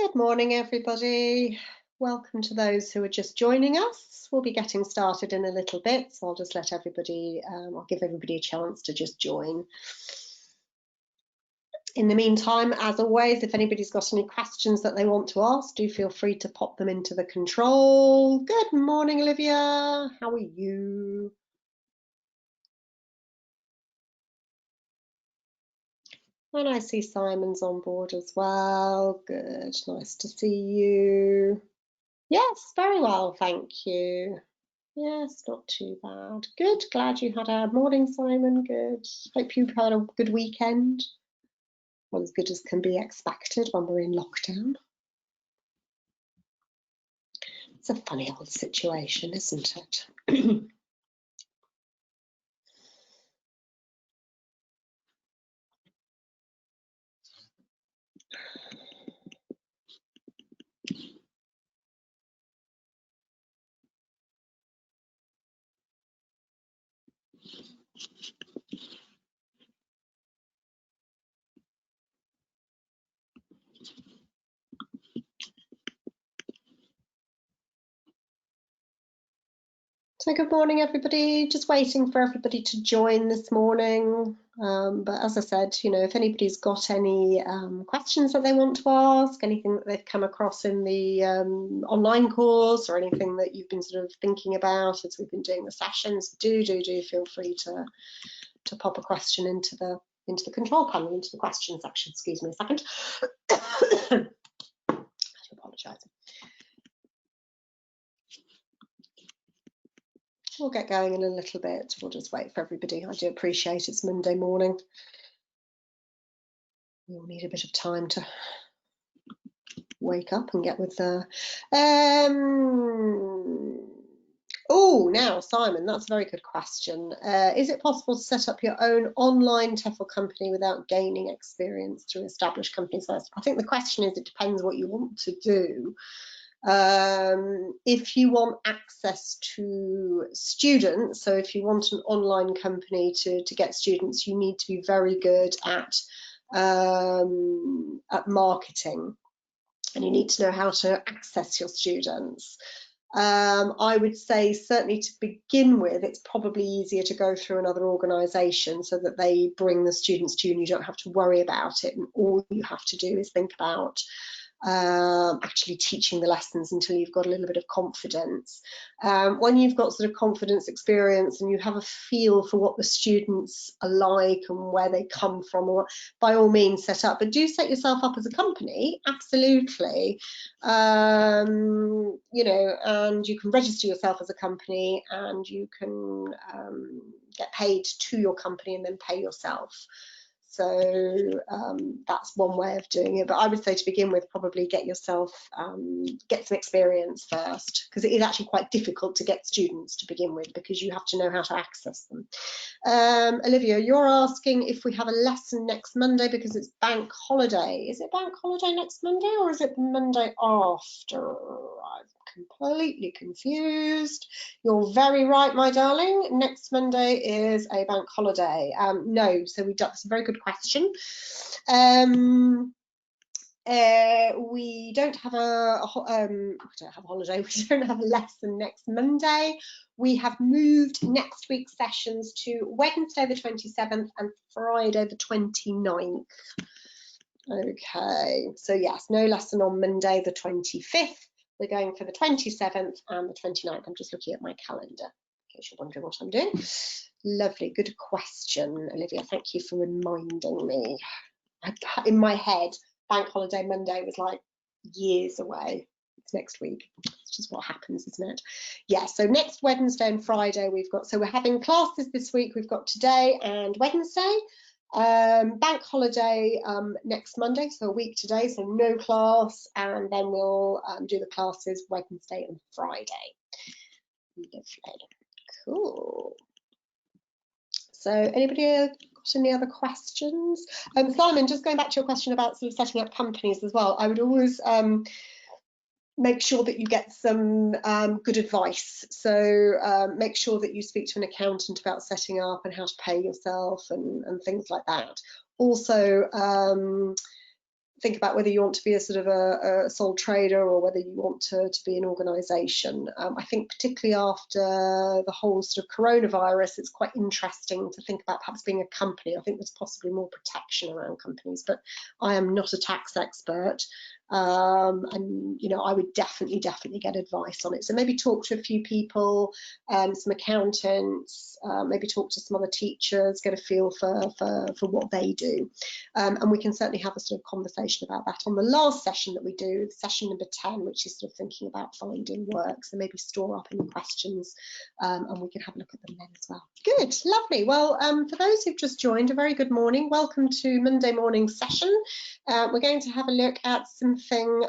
Good morning, everybody. Welcome to those who are just joining us. We'll be getting started in a little bit, so I'll just let everybody, I'll give everybody a chance to just join. In the meantime, as always, if anybody's got any questions that they want to ask, do feel free to pop them into the control. Good morning, Olivia. How are you? And I see Simon's on board as well. Good, nice to see you. Yes, very well, thank you. Yes, not too bad. Good, glad you had a morning, Simon. Good. Hope you've had a good weekend. Well, as good as can be expected when we're in lockdown. It's a funny old situation, isn't it? So good morning, everybody. Just waiting for everybody to join this morning. But as I said, you know, if anybody's got any questions that they want to ask, anything that they've come across in the online course or anything that you've been sort of thinking about as we've been doing the sessions, do feel free to pop a question into the control panel, into the question section. Excuse me a second. I do apologise. We'll get going in a little bit. We'll just wait for everybody. I do appreciate it's Monday morning. We'll need a bit of time to wake up and get with the... Oh, now, Simon, that's a very good question. Is it possible to set up your own online TEFL company without gaining experience through established companies first? I think the question is, it depends what you want to do. If you want access to students, so if you want an online company to get students, you need to be very good at marketing, and you need to know how to access your students. I would say certainly to begin with, it's probably easier to go through another organisation so that they bring the students to you and you don't have to worry about it, and all you have to do is think about actually teaching the lessons until you've got a little bit of confidence. When you've got sort of confidence, experience, and you have a feel for what the students are like and where they come from, or by all means set up, but do set yourself up as a company, absolutely. You know, and you can register yourself as a company, and you can get paid to your company and then pay yourself. So that's one way of doing it. But I would say to begin with, probably get yourself, get some experience first, because it is actually quite difficult to get students to begin with, because you have to know how to access them. Olivia, you're asking if we have a lesson next Monday because it's bank holiday. Is it bank holiday next Monday, or is it the Monday after? I'm completely confused. You're very right, my darling. Next Monday is a bank holiday. No, so that's a very good question. We don't have a holiday. We don't have a lesson next Monday. We have moved next week's sessions to Wednesday the 27th and Friday the 29th. Okay, so yes, no lesson on Monday the 25th. We're going for the 27th and the 29th. I'm just looking at my calendar in case you're wondering what I'm doing. Lovely, good question, Olivia. Thank you for reminding me. In my head, bank holiday Monday was like years away. It's next week. It's just what happens, isn't it? Yeah, so next Wednesday and Friday we've got, so we're having classes this week. We've got today and Wednesday. Bank holiday next Monday, so a week today, so no class, and then we'll do the classes Wednesday and Friday. Lovely, cool. So anybody got any other questions? Simon, just going back to your question about sort of setting up companies as well, I would always make sure that you get some good advice. So make sure that you speak to an accountant about setting up and how to pay yourself and things like that. Also, think about whether you want to be a sort of a sole trader or whether you want to be an organisation. I think particularly after the whole sort of coronavirus, it's quite interesting to think about perhaps being a company. I think there's possibly more protection around companies, but I am not a tax expert. And you know, I would definitely get advice on it. So maybe talk to a few people, some accountants, maybe talk to some other teachers, get a feel for what they do, and we can certainly have a sort of conversation about that on the last session that we do, session number 10, which is sort of thinking about finding work. So maybe store up any questions, and we can have a look at them then as well. Good, lovely. Well, for those who've just joined, a very good morning. Welcome to Monday morning session. We're going to have a look at something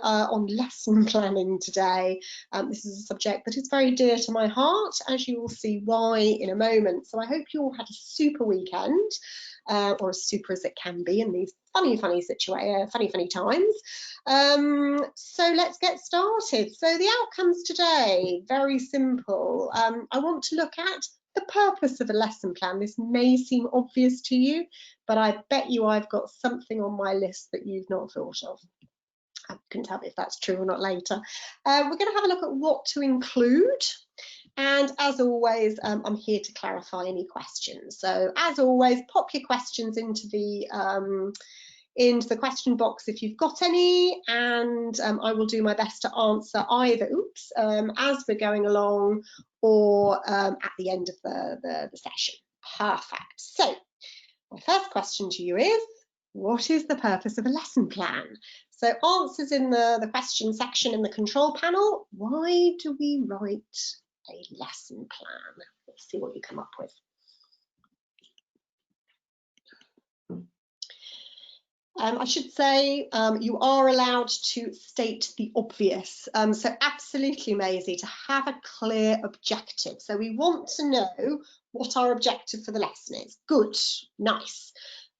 on lesson planning today. This is a subject that is very dear to my heart, as you will see why in a moment. So I hope you all had a super weekend, or as super as it can be in these funny times. So let's get started. So the outcomes today, very simple. I want to look at the purpose of a lesson plan. This may seem obvious to you, but I bet you I've got something on my list that you've not thought of. I can tell me if that's true or not later. We're going to have a look at what to include. And as always, I'm here to clarify any questions. So as always, pop your questions into the question box if you've got any, and I will do my best to answer either as we're going along or at the end of the session. Perfect. So my first question to you is, what is the purpose of a lesson plan? So answers in the question section in the control panel. Why do we write a lesson plan? Let's see what you come up with. I should say you are allowed to state the obvious. So absolutely, Maisie, to have a clear objective. So we want to know what our objective for the lesson is. Good, nice.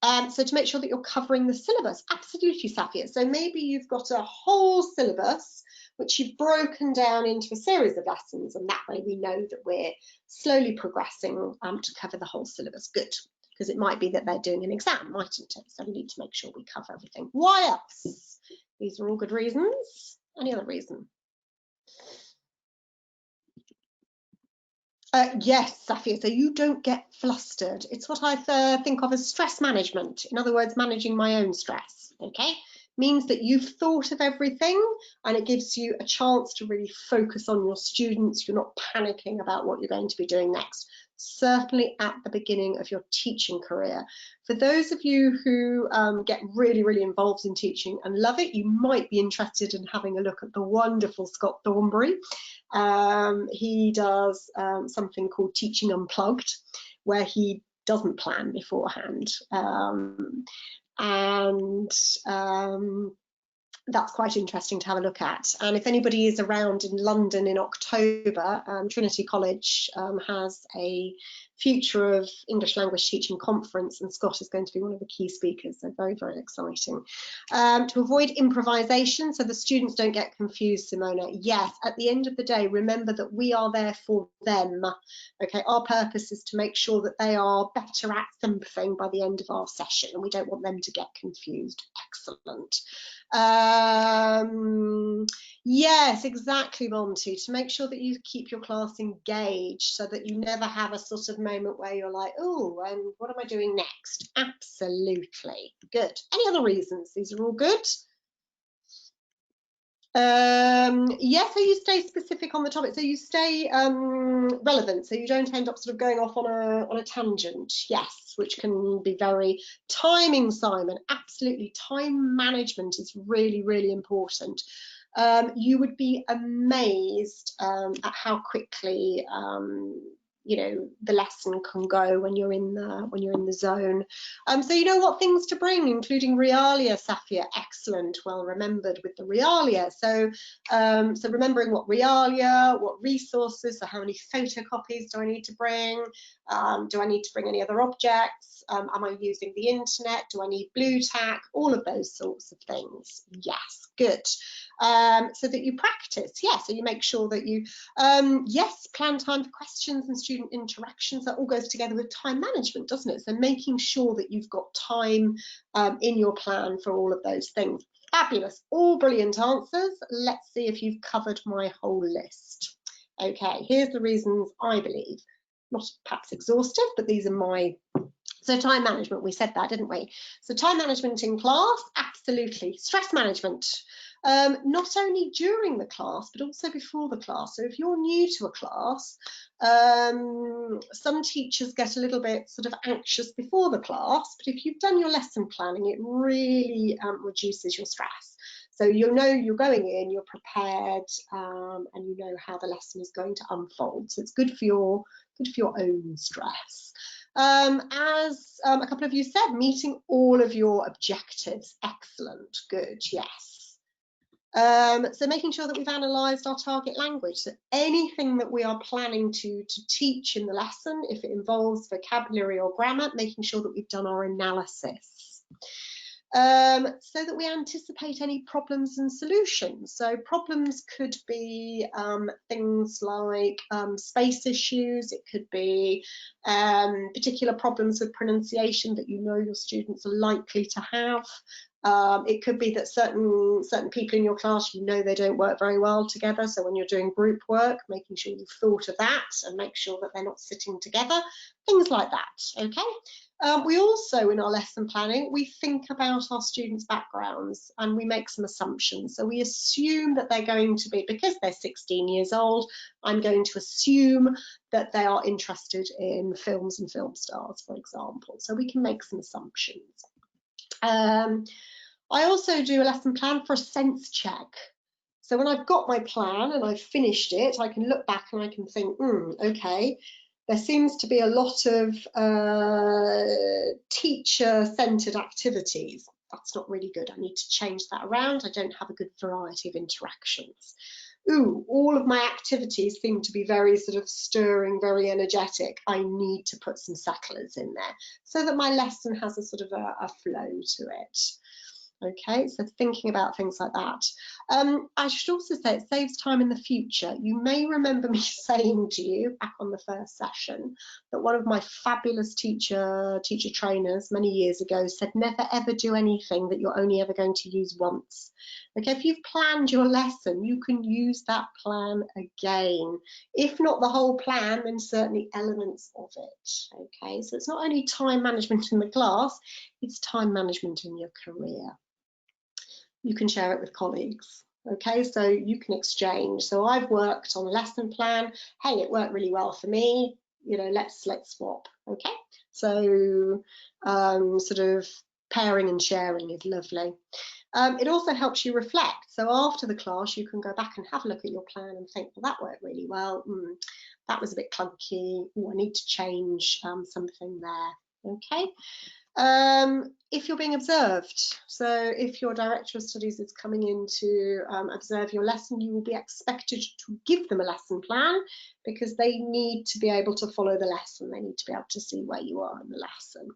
So to make sure that you're covering the syllabus, absolutely, Safia. So maybe you've got a whole syllabus which you've broken down into a series of lessons, and that way we know that we're slowly progressing to cover the whole syllabus. Good. Because it might be that they're doing an exam, mightn't it? So we need to make sure we cover everything. Why else? These are all good reasons. Any other reason? Yes, Safia, so you don't get flustered. It's what I think of as stress management. In other words, managing my own stress, okay? Means that you've thought of everything and it gives you a chance to really focus on your students. You're not panicking about what you're going to be doing next. Certainly at the beginning of your teaching career. For those of you who get really involved in teaching and love it, you might be interested in having a look at the wonderful Scott Thornbury. He does something called Teaching Unplugged, where he doesn't plan beforehand. That's quite interesting to have a look at. And if anybody is around in London in October, Trinity College has a Future of English Language Teaching conference, and Scott is going to be one of the key speakers, so very exciting. To avoid improvisation, so the students don't get confused, Simona, yes, at the end of the day, remember that we are there for them. Okay, our purpose is to make sure that they are better at something by the end of our session, and we don't want them to get confused. Excellent. Yes, exactly, Monty, to make sure that you keep your class engaged so that you never have a sort of moment where you're like, oh, and what am I doing next? Absolutely. Good. Any other reasons? These are all good. Yes, so you stay specific on the topic, so you stay relevant, so you don't end up sort of going off on a tangent. Yes, which can be very timing, Simon. Absolutely, time management is really important. You would be amazed at how quickly you know, the lesson can go when you're in the zone. So you know what things to bring, including realia, Safia. Excellent, well remembered with the realia. So so remembering what realia, what resources, so how many photocopies do I need to bring? Do I need to bring any other objects? Am I using the internet? Do I need blue tack? All of those sorts of things. Yes, good. So that you practice, yeah, so you make sure that you, yes, plan time for questions and student interactions. That all goes together with time management, doesn't it? So making sure that you've got time in your plan for all of those things. Fabulous, all brilliant answers. Let's see if you've covered my whole list. Okay, here's the reasons I believe. Not perhaps exhaustive, but these are my... So time management, we said that, didn't we? So time management in class, absolutely. Stress management, not only during the class, but also before the class. So if you're new to a class, some teachers get a little bit sort of anxious before the class, but if you've done your lesson planning, it really reduces your stress. So you'll know you're going in, you're prepared, and you know how the lesson is going to unfold. So it's good for your own stress. As a couple of you said, meeting all of your objectives. Excellent, good, yes. So making sure that we've analysed our target language. So anything that we are planning to teach in the lesson, if it involves vocabulary or grammar, making sure that we've done our analysis. So that we anticipate any problems and solutions. So problems could be things like space issues, it could be particular problems with pronunciation that you know your students are likely to have. It could be that certain people in your class, you know they don't work very well together, so when you're doing group work, making sure you've thought of that and make sure that they're not sitting together, things like that, okay? We also, in our lesson planning, we think about our students' backgrounds and we make some assumptions. So we assume that they're going to be, because they're 16 years old, I'm going to assume that they are interested in films and film stars, for example. So we can make some assumptions. I also do a lesson plan for a sense check. So when I've got my plan and I've finished it, I can look back and I can think, okay, there seems to be a lot of teacher-centered activities. That's not really good. I need to change that around. I don't have a good variety of interactions. All of my activities seem to be very sort of stirring, very energetic. I need to put some settlers in there so that my lesson has a sort of a flow to it. Okay, so thinking about things like that. I should also say it saves time in the future. You may remember me saying to you back on the first session that one of my fabulous teacher trainers many years ago said never ever do anything that you're only ever going to use once. Okay, if you've planned your lesson, you can use that plan again. If not the whole plan, then certainly elements of it. Okay, so it's not only time management in the class, it's time management in your career. You can share it with colleagues. Okay, so you can exchange. So I've worked on a lesson plan. Hey, it worked really well for me. You know, let's swap. Okay, so sort of pairing and sharing is lovely. It also helps you reflect. So after the class, you can go back and have a look at your plan and think, well, that worked really well. That was a bit clunky. Ooh, I need to change something there. Okay. If you're being observed, so if your Director of Studies is coming in to observe your lesson, you will be expected to give them a lesson plan because they need to be able to follow the lesson. They need to be able to see where you are in the lesson.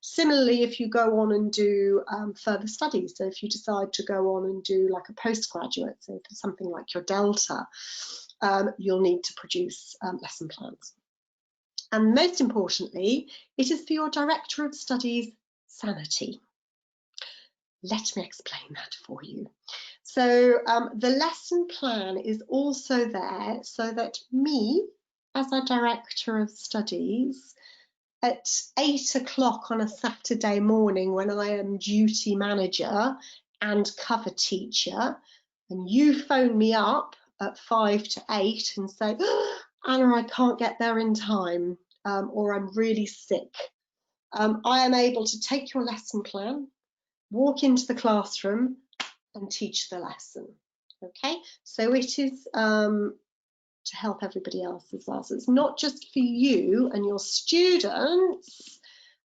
Similarly, if you go on and do further studies, so if you decide to go on and do like a postgraduate, so for something like your Delta, you'll need to produce lesson plans. And most importantly, it is for your Director of Studies sanity. Let me explain that for you. So the lesson plan is also there so that me, as a Director of Studies, at 8 o'clock on a Saturday morning when I am duty manager and cover teacher, and you phone me up at 5 to 8 and say, Anna, I can't get there in time, or I'm really sick. I am able to take your lesson plan, walk into the classroom and teach the lesson. Okay, so it is to help everybody else as well. So it's not just for you and your students,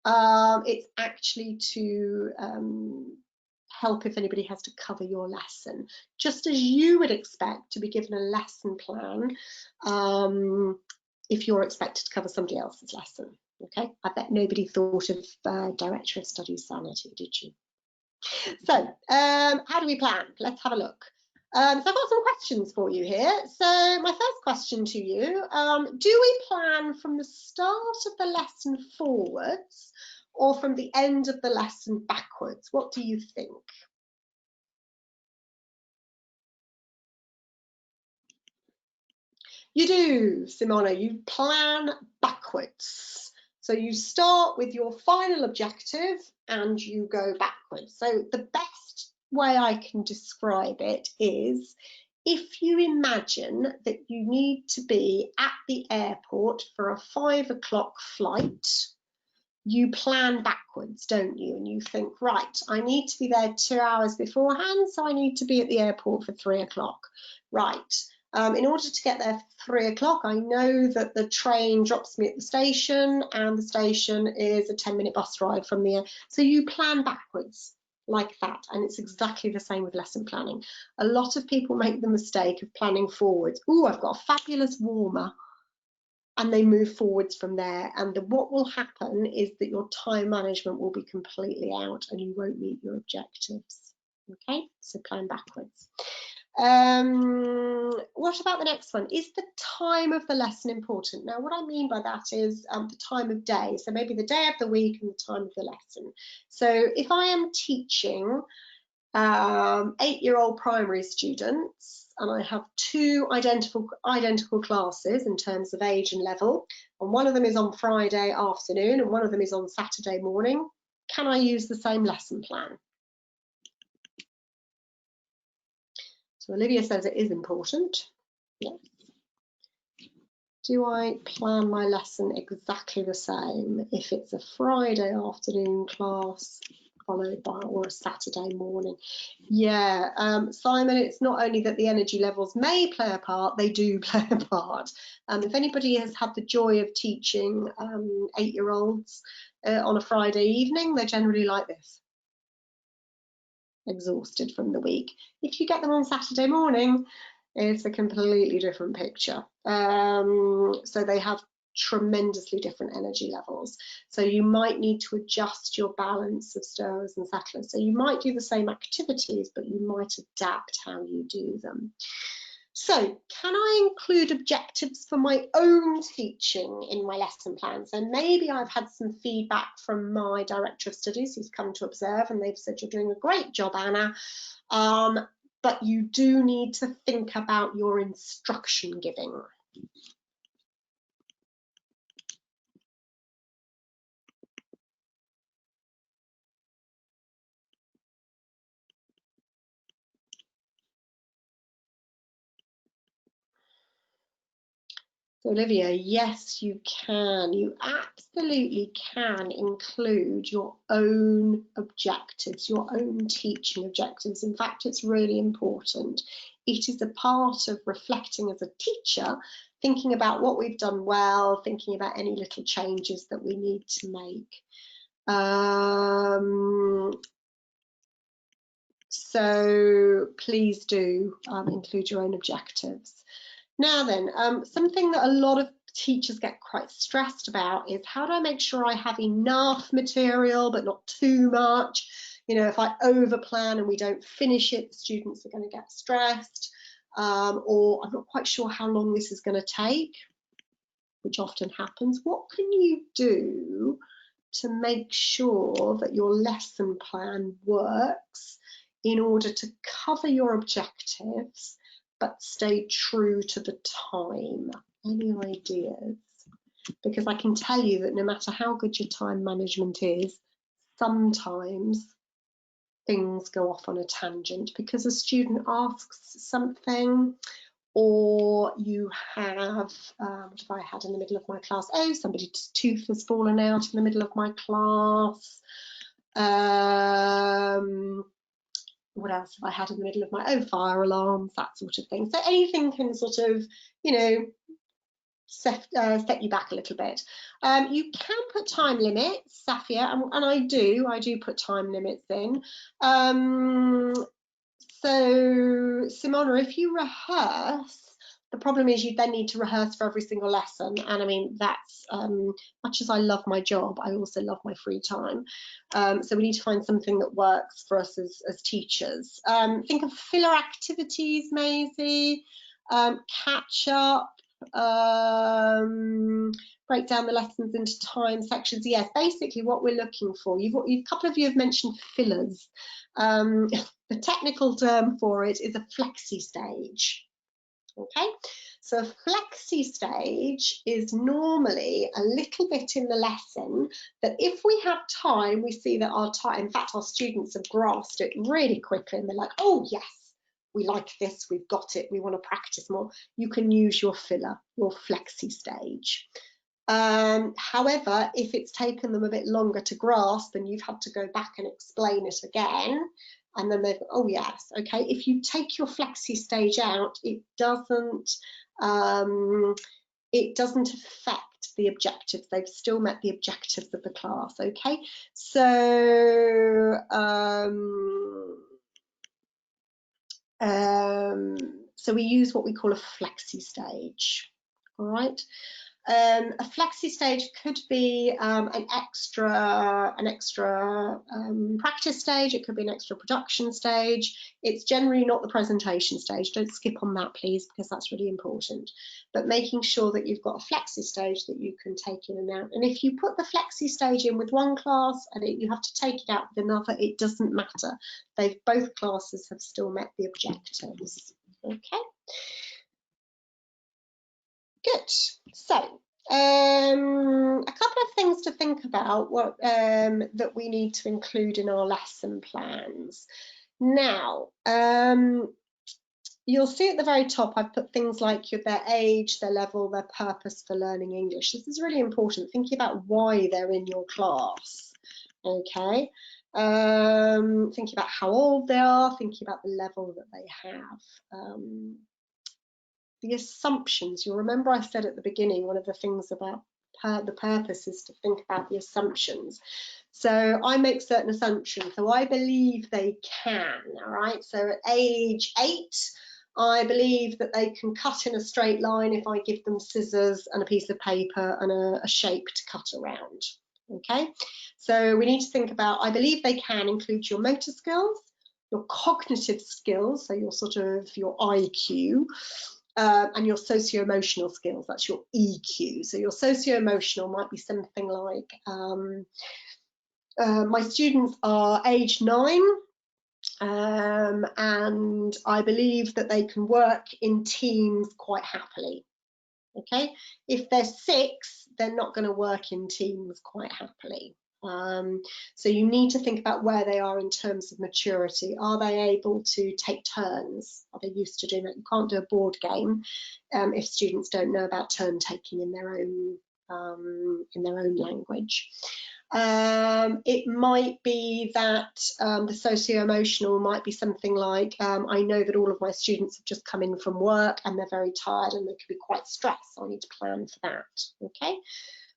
it's actually to help if anybody has to cover your lesson, just as you would expect to be given a lesson plan if you're expected to cover somebody else's lesson. Okay, I bet nobody thought of Director of Studies sanity, did you? So how do we plan? Let's have a look. So I've got some questions for you here. So my first question to you, do we plan from the start of the lesson forwards or from the end of the lesson backwards? What do you think? You do, Simona, you plan backwards. So you start with your final objective and you go backwards. So the best way I can describe it is, if you imagine that you need to be at the airport for a 5 o'clock flight, you plan backwards, don't you? And you think, right, I need to be there 2 hours beforehand, so I need to be at the airport for 3 o'clock. Right. In order to get there for 3 o'clock, I know that the train drops me at the station, and the station is a 10-minute bus ride from the air. So you plan backwards like that, and it's exactly the same with lesson planning. A lot of people make the mistake of planning forwards. Oh, I've got a fabulous warmer, and they move forwards from there, and what will happen is that your time management will be completely out and you won't meet your objectives. Okay, so plan backwards. What about the next one? Is the time of the lesson important? Now, what I mean by that is the time of day. So maybe the day of the week and the time of the lesson. So if I am teaching 8-year-old primary students, and I have 2 identical classes in terms of age and level, and one of them is on Friday afternoon and one of them is on Saturday morning, can I use the same lesson plan? So Olivia says it is important. Yes. Do I plan my lesson exactly the same if it's a Friday afternoon class followed by, or a Saturday morning? Yeah, Simon, it's not only that the energy levels may play a part, they do play a part. If anybody has had the joy of teaching 8-year-olds on a Friday evening, they're generally like this, exhausted from the week. If you get them on Saturday morning, it's a completely different picture. So they have tremendously different energy levels. So you might need to adjust your balance of stirrers and settlers. So you might do the same activities, but you might adapt how you do them. So can I include objectives for my own teaching in my lesson plan? So maybe I've had some feedback from my director of studies who's come to observe, and they've said, you're doing a great job, Anna, but you do need to think about your instruction giving. Olivia, yes, you can. You absolutely can include your own objectives, your own teaching objectives. In fact, it's really important. It is a part of reflecting as a teacher, thinking about what we've done well, thinking about any little changes that we need to make. So please do include your own objectives. Now then, something that a lot of teachers get quite stressed about is, how do I make sure I have enough material but not too much? You know, if I over plan and we don't finish it, the students are going to get stressed, or I'm not quite sure how long this is going to take, which often happens. What can you do to make sure that your lesson plan works in order to cover your objectives but stay true to the time? Any ideas? Because I can tell you that no matter how good your time management is, sometimes things go off on a tangent because a student asks something, or you have, what have I had in the middle of my class? Oh, somebody's tooth has fallen out in the middle of my class. What else have I had in the middle of my, fire alarms, that sort of thing. So anything can sort of, you know, set you back a little bit. You can put time limits, Safia, and I do put time limits in. So Simona, if you rehearse, the problem is you then need to rehearse for every single lesson, and I mean, that's much as I love my job, I also love my free time. So we need to find something that works for us as teachers. Think of filler activities, Maisie, catch up, break down the lessons into time sections. Yes, basically what we're looking for, a couple of you have mentioned fillers. The technical term for it is a flexi stage. Okay, So a flexi stage is normally a little bit in the lesson that if we have time, we see that our time, in fact, our students have grasped it really quickly and they're like, oh yes, we like this, we've got it, we want to practice more. You can use your filler, your flexi stage. However, if it's taken them a bit longer to grasp and you've had to go back and explain it again, and then they've, oh yes, okay, if you take your flexi stage out, it doesn't affect the objectives. They've still met the objectives of the class, okay? So, so we use what we call a flexi stage, all right? A flexi stage could be an extra practice stage. It could be an extra production stage. It's generally not the presentation stage. Don't skip on that, please, because that's really important. But making sure that you've got a flexi stage that you can take in and out. And if you put the flexi stage in with one class and you have to take it out with another, it doesn't matter. Both classes have still met the objectives. Okay. Good. So, a couple of things to think about that we need to include in our lesson plans. Now, you'll see at the very top, I've put things like their age, their level, their purpose for learning English. This is really important, thinking about why they're in your class, okay? Thinking about how old they are, thinking about the level that they have. The assumptions, you'll remember I said at the beginning, one of the things about the purpose is to think about the assumptions. So I make certain assumptions. So I believe they can, all right? So at age 8, I believe that they can cut in a straight line if I give them scissors and a piece of paper and a shape to cut around, okay? So we need to think about, I believe they can include your motor skills, your cognitive skills, so your your IQ, and your socio-emotional skills, that's your EQ. So your socio-emotional might be something like, my students are age 9, and I believe that they can work in teams quite happily. Okay, if they're 6, they're not going to work in teams quite happily. So you need to think about where they are in terms of maturity. Are they able to take turns? Are they used to doing that? You can't do a board game if students don't know about turn taking in their own language. It might be that the socio-emotional might be something like, I know that all of my students have just come in from work and they're very tired and they could be quite stressed, so I need to plan for that, okay?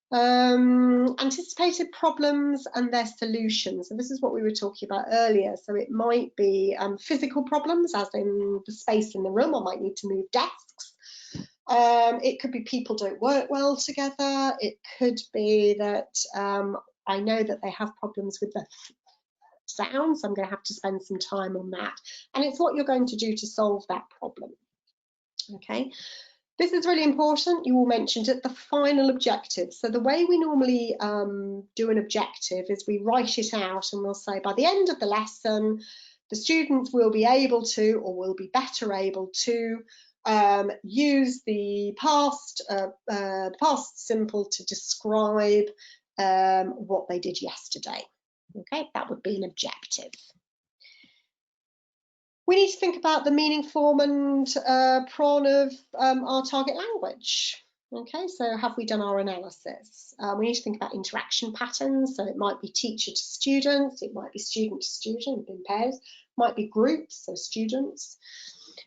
Anticipated problems and their solutions, and this is what we were talking about earlier. So it might be physical problems, as in the space in the room, I might need to move desks. It could be people don't work well together. It could be that I know that they have problems with the sound, so I'm going to have to spend some time on that. And it's what you're going to do to solve that problem. Okay. This is really important. You all mentioned it, the final objective. So the way we normally do an objective is we write it out and we'll say by the end of the lesson, the students will be able to, or will be better able to, use the past simple to describe what they did yesterday. Okay, that would be an objective. We need to think about the meaning, form and prawn of our target language. Okay, so have we done our analysis? We need to think about interaction patterns. So it might be teacher to students, it might be student to student in pairs, it might be groups, so students.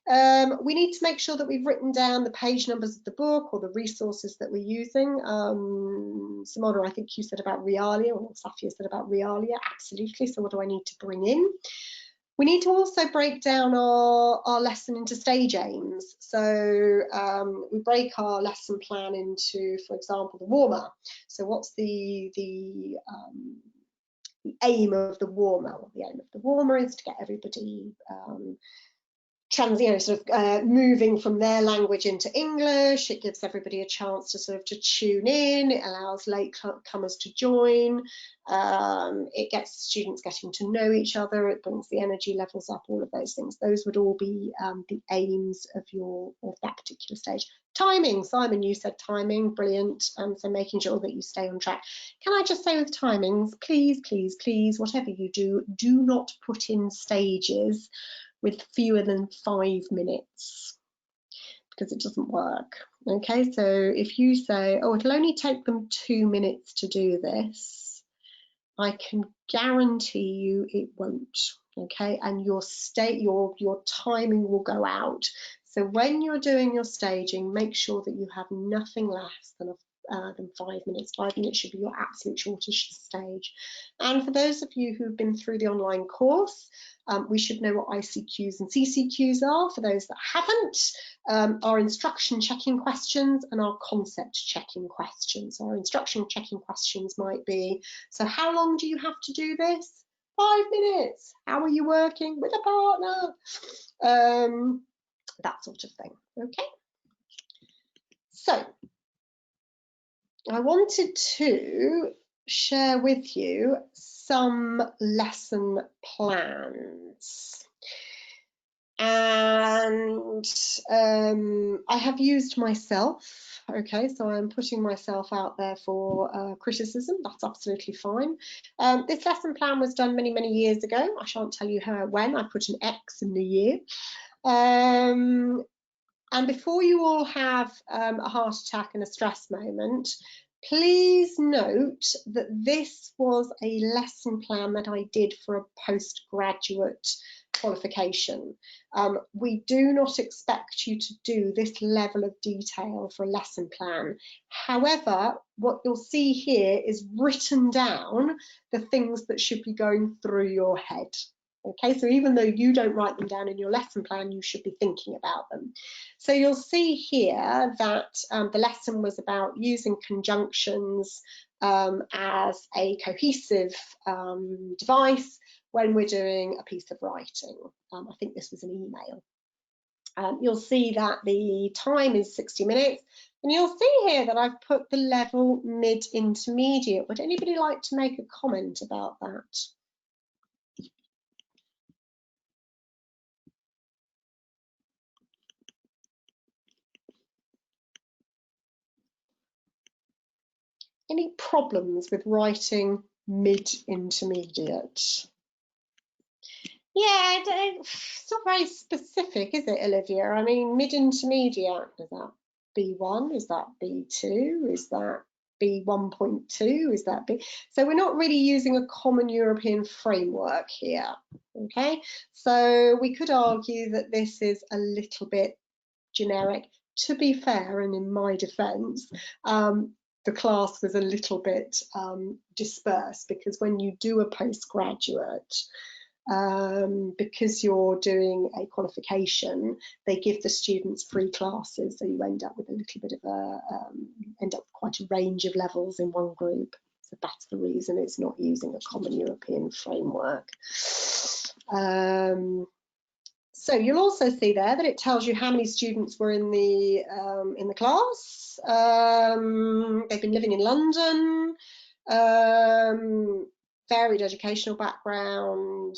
We need to make sure that we've written down the page numbers of the book or the resources that we're using. Simona, I think you said about Realia, or Safia said about Realia, absolutely. So what do I need to bring in? We need to also break down our lesson into stage aims. So we break our lesson plan into, for example, the warm-up. So what's the aim of the warm-up? Well, the aim of the warm-up is to get everybody moving from their language into English. It gives everybody a chance to tune in. It allows late comers to join. It gets students getting to know each other. It brings the energy levels up. All of those things. Those would all be the aims of that particular stage. Timing, Simon, you said timing, brilliant. So making sure that you stay on track. Can I just say with timings, please, please, please, whatever you do, do not put in stages with fewer than 5 minutes, because it doesn't work. Okay, so if you say, oh, it'll only take them 2 minutes to do this, I can guarantee you it won't. Okay, and your timing will go out. So when you're doing your staging, make sure that you have nothing less than 5 minutes. 5 minutes should be your absolute shortest stage. And for those of you who've been through the online course, we should know what ICQs and CCQs are. For those that haven't, our instruction checking questions and our concept checking questions. Our instruction checking questions might be, so how long do you have to do this? 5 minutes. How are you working with a partner? That sort of thing. Okay. So I wanted to share with you some lesson plans, and I have used myself. Okay, so I'm putting myself out there for criticism. That's absolutely fine. This lesson plan was done many, many years ago. I shan't tell you when. I put an X in the year. And before you all have a heart attack and a stress moment, please note that this was a lesson plan that I did for a postgraduate qualification. We do not expect you to do this level of detail for a lesson plan. However, what you'll see here is written down the things that should be going through your head. Okay, so even though you don't write them down in your lesson plan, you should be thinking about them. So you'll see here that the lesson was about using conjunctions as a cohesive device when we're doing a piece of writing. I think this was an email. You'll see that the time is 60 minutes, and you'll see here that I've put the level mid-intermediate. Would anybody like to make a comment about that? Any problems with writing mid-intermediate? Yeah, it's not very specific, is it, Olivia? I mean, mid-intermediate, is that B1? Is that B2? Is that B1.2? Is that B? So we're not really using a common European framework here, okay? So we could argue that this is a little bit generic. To be fair, and in my defence, the class was a little bit dispersed, because when you do a postgraduate, because you're doing a qualification, they give the students free classes, so you end up with a little bit of quite a range of levels in one group. So that's the reason it's not using a common European framework. So you'll also see there that it tells you how many students were in the class. They've been living in London, varied educational background,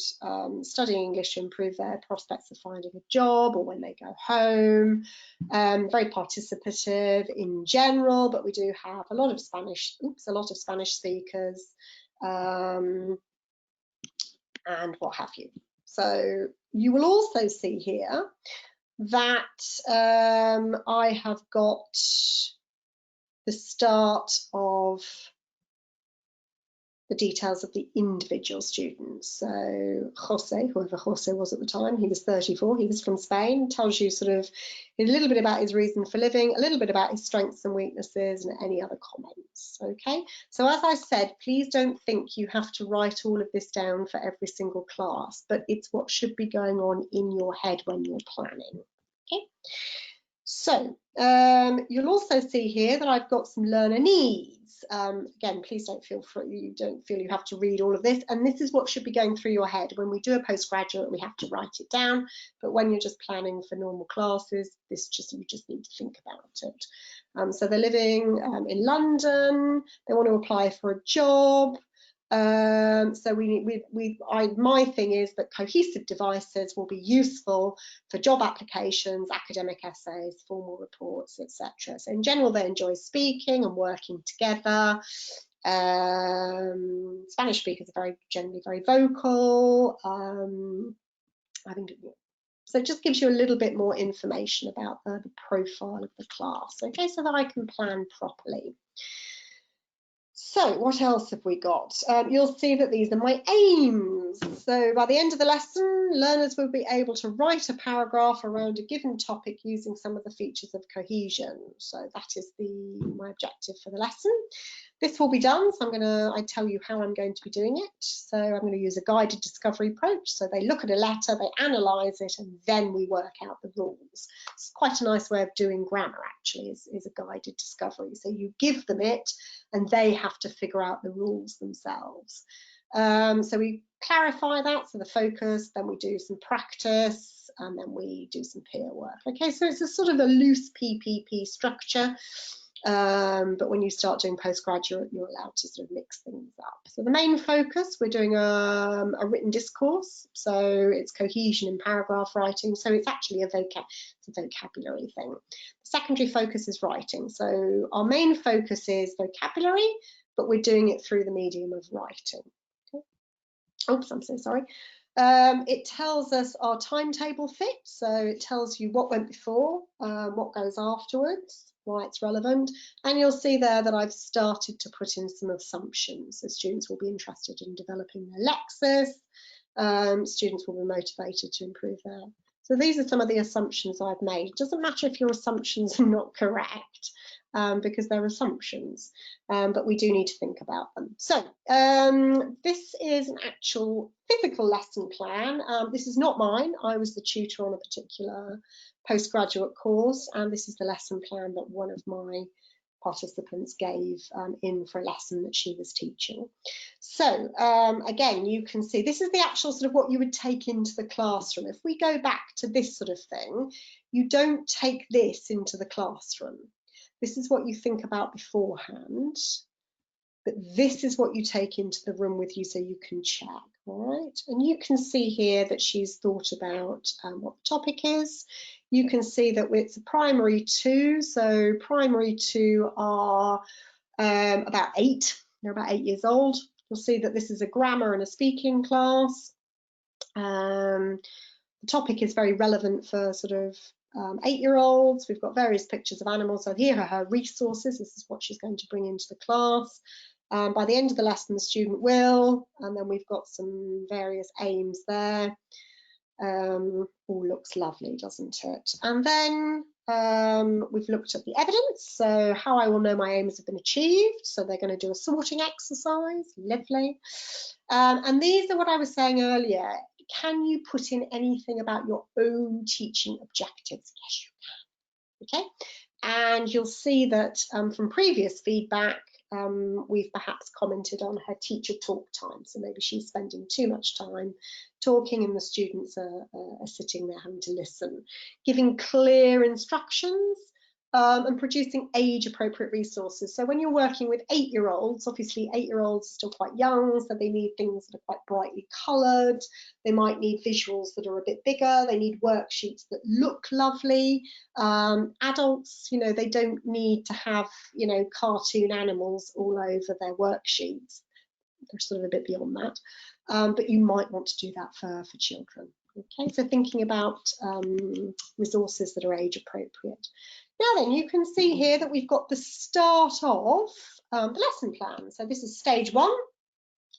studying English to improve their prospects of finding a job or when they go home. Very participative in general, but we do have a lot of Spanish speakers, and what have you. So you will also see here that I have got the start of the details of the individual students. So Jose, whoever Jose was at the time, he was 34, he was from Spain, tells you sort of a little bit about his reason for living, a little bit about his strengths and weaknesses, and any other comments. Okay, so as I said, please don't think you have to write all of this down for every single class, but it's what should be going on in your head when you're planning. Okay, So you'll also see here that I've got some learner needs. Again, please don't feel you have to read all of this, and this is what should be going through your head. When we do a postgraduate, we have to write it down, but when you're just planning for normal classes, you just need to think about it. So they're living in London, they want to apply for a job. So my thing is that cohesive devices will be useful for job applications, academic essays, formal reports, etc. So in general, they enjoy speaking and working together. Spanish speakers are generally very vocal. So it just gives you a little bit more information about the profile of the class, okay, so that I can plan properly. So what else have we got? You'll see that these are my aims. So by the end of the lesson, learners will be able to write a paragraph around a given topic using some of the features of cohesion. So that is my objective for the lesson. This will be done, so I tell you how I'm going to be doing it. So I'm going to use a guided discovery approach. So they look at a letter, they analyse it, and then we work out the rules. It's quite a nice way of doing grammar, actually, is a guided discovery. So you give them it, and they have to figure out the rules themselves. So we clarify that, so the focus, then we do some practice, and then we do some peer work. Okay, so it's a sort of a loose PPP structure. But when you start doing postgraduate, you're allowed to sort of mix things up. So the main focus, we're doing a written discourse, so it's cohesion in paragraph writing, so it's actually a vocabulary thing. The secondary focus is writing, so our main focus is vocabulary, but we're doing it through the medium of writing. Okay. Oops, I'm so sorry. It tells us our timetable fit, so it tells you what went before, what goes afterwards, why it's relevant, and you'll see there that I've started to put in some assumptions. So students will be interested in developing their lexis, students will be motivated to improve their. So these are some of the assumptions I've made. It doesn't matter if your assumptions are not correct, because they're assumptions, but we do need to think about them. So this is an actual physical lesson plan. This is not mine. I was the tutor on a particular postgraduate course, and this is the lesson plan that one of my participants gave in for a lesson that she was teaching. So again, you can see this is the actual sort of what you would take into the classroom. If we go back to this sort of thing, you don't take this into the classroom. This is what you think about beforehand, but this is what you take into the room with you so you can check, all right? And you can see here that she's thought about what the topic is. You can see that it's a primary 2, so primary 2 are about 8. They're about 8 years old. You'll see that this is a grammar and a speaking class. The topic is very relevant for sort of 8-year-olds. We've got various pictures of animals. So here are her resources. This is what she's going to bring into the class. By the end of the lesson, the student will, and then we've got some various aims there. All looks lovely, doesn't it? And then we've looked at the evidence, so how I will know my aims have been achieved. So they're going to do a sorting exercise, lovely. And these are what I was saying earlier. Can you put in anything about your own teaching objectives? Yes, you can. Okay, and you'll see that from previous feedback, we've perhaps commented on her teacher talk time. So maybe she's spending too much time talking and the students are sitting there having to listen. Giving clear instructions and producing age-appropriate resources. So when you're working with 8-year-olds, obviously 8-year-olds are still quite young, so they need things that are quite brightly coloured. They might need visuals that are a bit bigger. They need worksheets that look lovely. Adults, you know, they don't need to have, you know, cartoon animals all over their worksheets. They're sort of a bit beyond that, but you might want to do that for children. Okay, so thinking about resources that are age appropriate. Now then, you can see here that we've got the start of the lesson plan. So this is stage 1,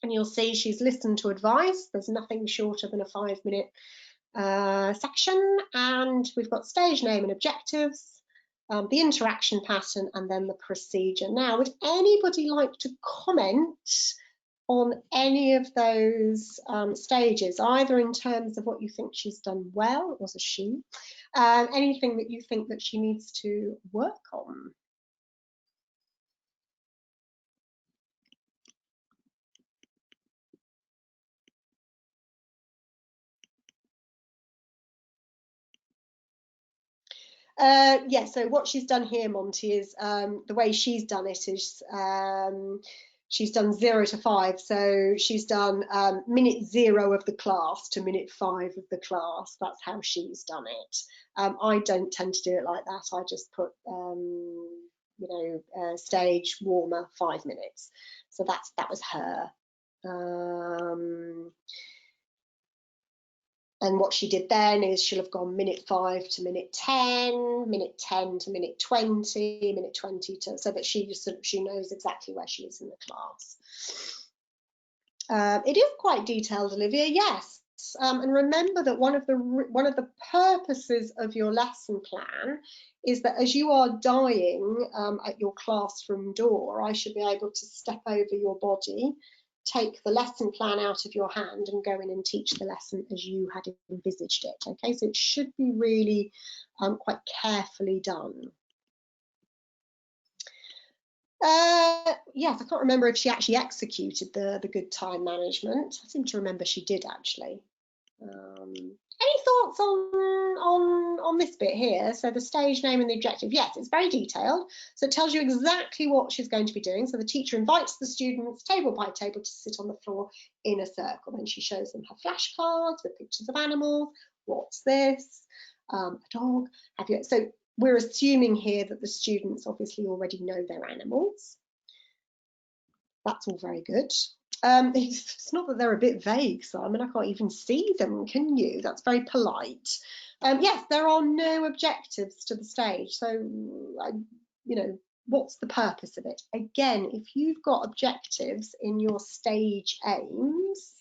and you'll see she's listened to advice. There's nothing shorter than a 5-minute section, and we've got stage name and objectives, the interaction pattern, and then the procedure. Now, would anybody like to comment on any of those stages, either in terms of what you think she's done well, it was a she, anything that you think that she needs to work on? Yeah, so what she's done here, Monty, is the way she's done it is she's done 0 to 5. So she's done minute 0 of the class to minute 5 of the class. That's how she's done it. I don't tend to do it like that. I just put, you know, stage warmer 5 minutes. So that was her. And what she did then is she'll have gone minute 5 to minute 10, minute 10 to minute 20, minute 20 to, so that she knows exactly where she is in the class. It is quite detailed, Olivia, yes. And remember that one of the purposes of your lesson plan is that as you are dying at your classroom door, I should be able to step over your body, take the lesson plan out of your hand and go in and teach the lesson as you had envisaged it. Okay, so it should be really quite carefully done. Yes, I can't remember if she actually executed the good time management. I seem to remember she did actually. Any thoughts on this bit here? So the stage name and the objective. Yes, it's very detailed. So it tells you exactly what she's going to be doing. So the teacher invites the students table by table to sit on the floor in a circle. Then she shows them her flashcards with pictures of animals. What's this? A dog. Have you? So we're assuming here that the students obviously already know their animals. That's all very good. It's not that they're a bit vague, Simon. I can't even see them, can you? That's very polite. Yes, there are no objectives to the stage. So, you know, what's the purpose of it? Again, if you've got objectives in your stage aims,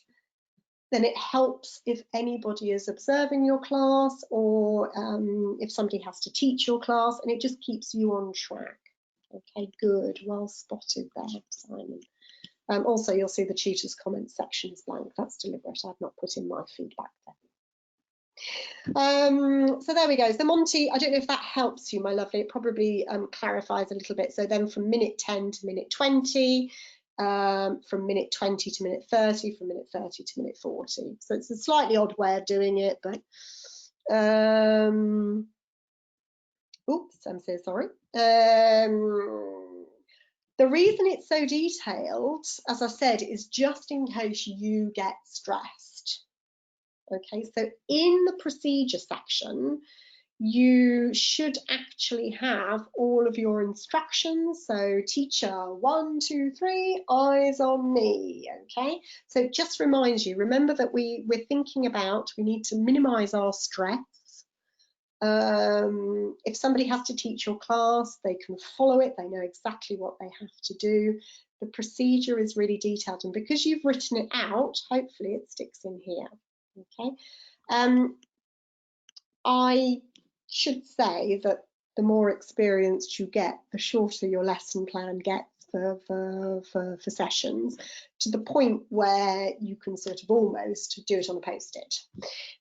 then it helps if anybody is observing your class or if somebody has to teach your class, and it just keeps you on track. Okay, good. Well spotted there, Simon. Also, you'll see the tutor's comments section is blank. That's deliberate. I've not put in my feedback there. So there we go. So Monty, I don't know if that helps you, my lovely. It probably clarifies a little bit. So then from minute 10 to minute 20, from minute 20 to minute 30, from minute 30 to minute 40. So it's a slightly odd way of doing it, but oops, I'm so sorry. The reason it's so detailed, as I said, is just in case you get stressed. Okay, so in the procedure section, you should actually have all of your instructions. So teacher, 1, 2, 3, eyes on me. Okay, so it just reminds you, remember that we're thinking about, we need to minimize our stress. If somebody has to teach your class, they can follow it, they know exactly what they have to do. The procedure is really detailed, and because you've written it out, hopefully it sticks in here. Okay. I should say that the more experienced you get, the shorter your lesson plan gets for sessions, to the point where you can sort of almost do it on a post-it.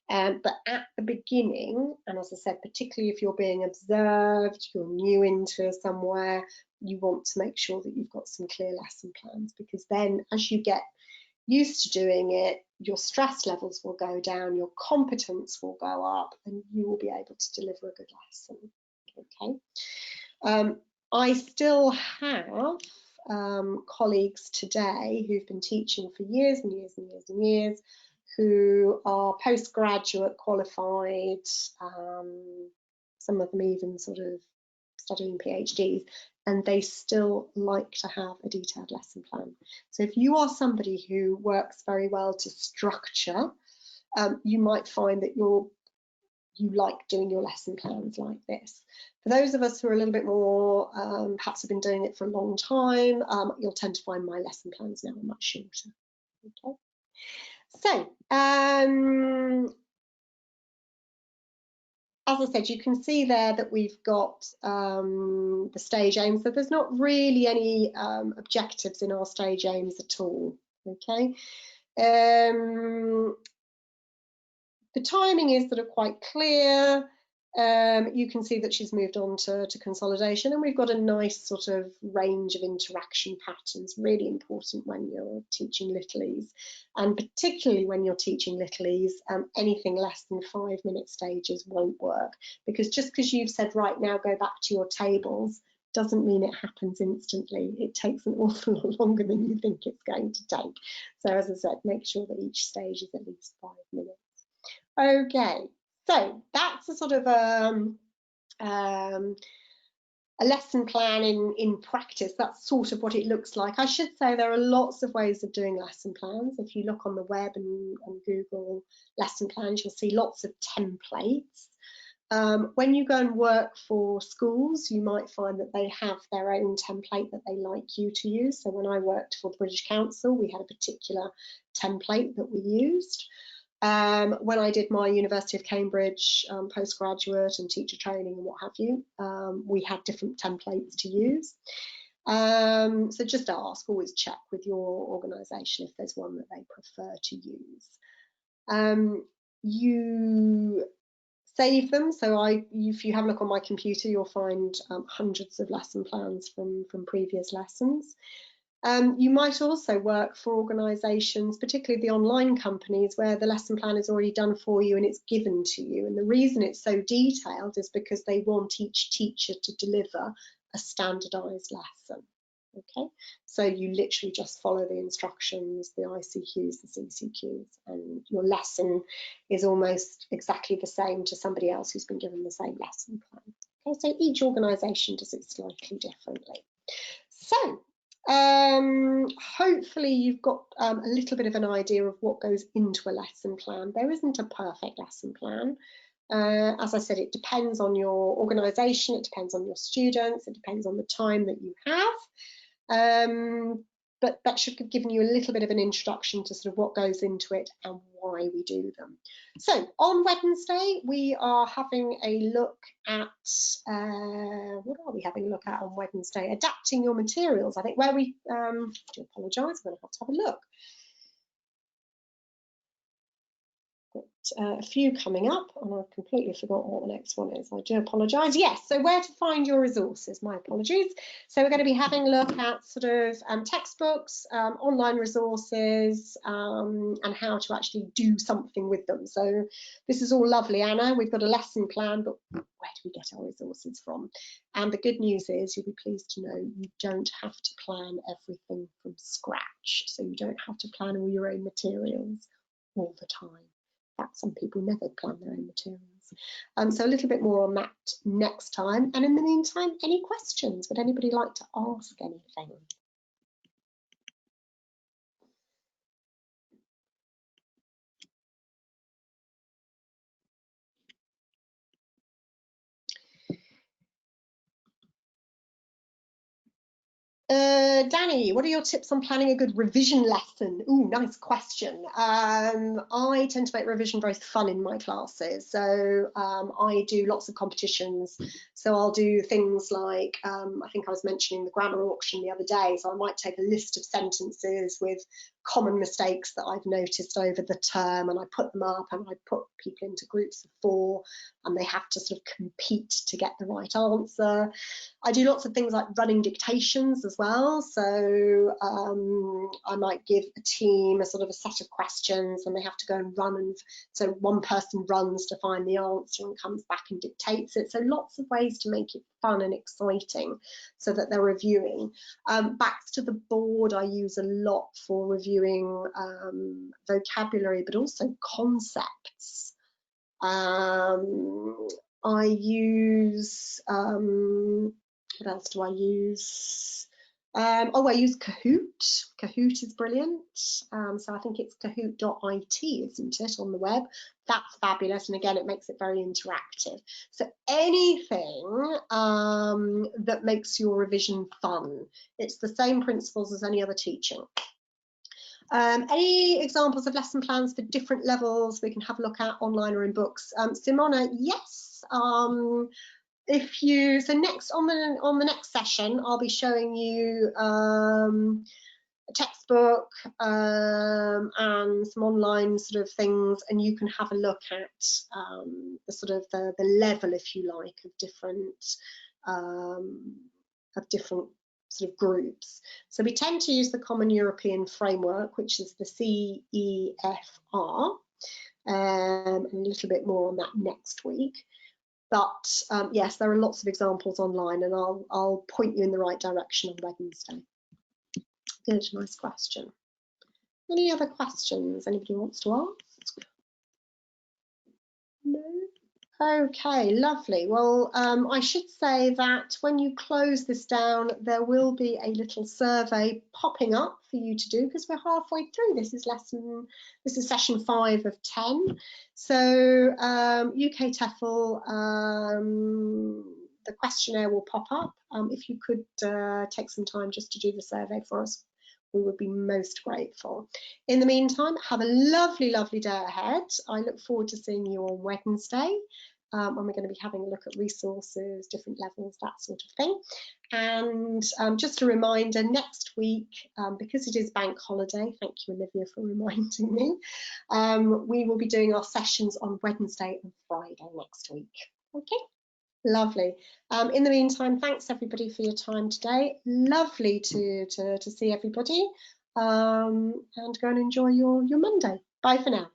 But at the beginning, and as I said, particularly if you're being observed, you're new into somewhere, you want to make sure that you've got some clear lesson plans, because then as you get used to doing it, your stress levels will go down, your competence will go up, and you will be able to deliver a good lesson. Okay. I still have colleagues today who've been teaching for years and years and years and years, who are postgraduate qualified, some of them even sort of studying PhDs, and they still like to have a detailed lesson plan. So if you are somebody who works very well to structure, you might find that you like doing your lesson plans like this. For those of us who are a little bit more, perhaps have been doing it for a long time, you'll tend to find my lesson plans now are much shorter. Okay. So, as I said, you can see there that we've got the stage aims. So there's not really any objectives in our stage aims at all. Okay. The timing is sort of quite clear. You can see that she's moved on to consolidation, and we've got a nice sort of range of interaction patterns, really important when you're teaching littlies, and particularly when you're teaching littlies, anything less than 5-minute stages won't work, because just because you've said, right, now go back to your tables, doesn't mean it happens instantly. It takes an awful lot longer than you think it's going to take. So as I said, make sure that each stage is at least 5 minutes. Okay, so that's a sort of a lesson plan in practice. That's sort of what it looks like. I should say there are lots of ways of doing lesson plans. If you look on the web and Google lesson plans, you'll see lots of templates. When you go and work for schools, you might find that they have their own template that they like you to use. So when I worked for the British Council, we had a particular template that we used. When I did my University of Cambridge postgraduate and teacher training and what have you, we had different templates to use. So just ask, always check with your organisation if there's one that they prefer to use. You save them, so if you have a look on my computer, you'll find hundreds of lesson plans from previous lessons. You might also work for organisations, particularly the online companies, where the lesson plan is already done for you and it's given to you. And the reason it's so detailed is because they want each teacher to deliver a standardised lesson. Okay, so you literally just follow the instructions, the ICQs, the CCQs, and your lesson is almost exactly the same to somebody else who's been given the same lesson plan. Okay, so each organisation does it slightly differently. So hopefully you've got a little bit of an idea of what goes into a lesson plan. There isn't a perfect lesson plan. As I said, it depends on your organisation, it depends on your students, it depends on the time that you have. But that should have given you a little bit of an introduction to sort of what goes into it and why we do them. So on Wednesday, we are having a look at, what are we having a look at on Wednesday? Adapting your materials, I think, where we, I do apologise, I'm going to have a look. A few coming up, and I've completely forgotten what the next one is. I do apologise. Yes, so where to find your resources, my apologies. So we're going to be having a look at sort of textbooks, online resources, and how to actually do something with them. So this is all lovely, Anna. We've got a lesson plan, but where do we get our resources from? And the good news is, you'll be pleased to know, you don't have to plan everything from scratch. So you don't have to plan all your own materials all the time. Some people never plan their own materials. So a little bit more on that next time. And in the meantime, any questions? Would anybody like to ask anything? Danny, what are your tips on planning a good revision lesson? Ooh, nice question. I tend to make revision very fun in my classes. So I do lots of competitions. So I'll do things like, I think I was mentioning the grammar auction the other day. So I might take a list of sentences with common mistakes that I've noticed over the term, and I put them up and I put people into groups of 4, and they have to sort of compete to get the right answer. I do lots of things like running dictations as well. So I might give a team a sort of a set of questions, and they have to go and run, and so one person runs to find the answer and comes back and dictates it. So lots of ways to make it fun and exciting so that they're reviewing. Backs to the board I use a lot for reviewing vocabulary, but also concepts. I use, what else do I use? Oh, I use Kahoot. Kahoot is brilliant. So I think it's kahoot.it, isn't it, on the web? That's fabulous. And again, it makes it very interactive. So anything that makes your revision fun. It's the same principles as any other teaching. Any examples of lesson plans for different levels we can have a look at online or in books? Simona, yes. If you, so next on the next session, I'll be showing you a textbook and some online sort of things, and you can have a look at the sort of the level, if you like, of different sort of groups. So we tend to use the Common European Framework, which is the CEFR, and a little bit more on that next week. But yes, there are lots of examples online, and I'll point you in the right direction on Wednesday. Good, nice question. Any other questions anybody wants to ask? No? Okay, lovely. Well, I should say that when you close this down, there will be a little survey popping up for you to do, because we're halfway through. This is session 5 of 10. So UK-TEFL, the questionnaire will pop up. If you could take some time just to do the survey for us, we would be most grateful. In the meantime, have a lovely, lovely day ahead. I look forward to seeing you on Wednesday, when we're going to be having a look at resources, different levels, that sort of thing. And just a reminder, next week, because it is bank holiday, thank you, Olivia, for reminding me, we will be doing our sessions on Wednesday and Friday next week. Okay. Lovely. In the meantime, thanks everybody for your time today. Lovely to see everybody, and go and enjoy your Monday. Bye for now.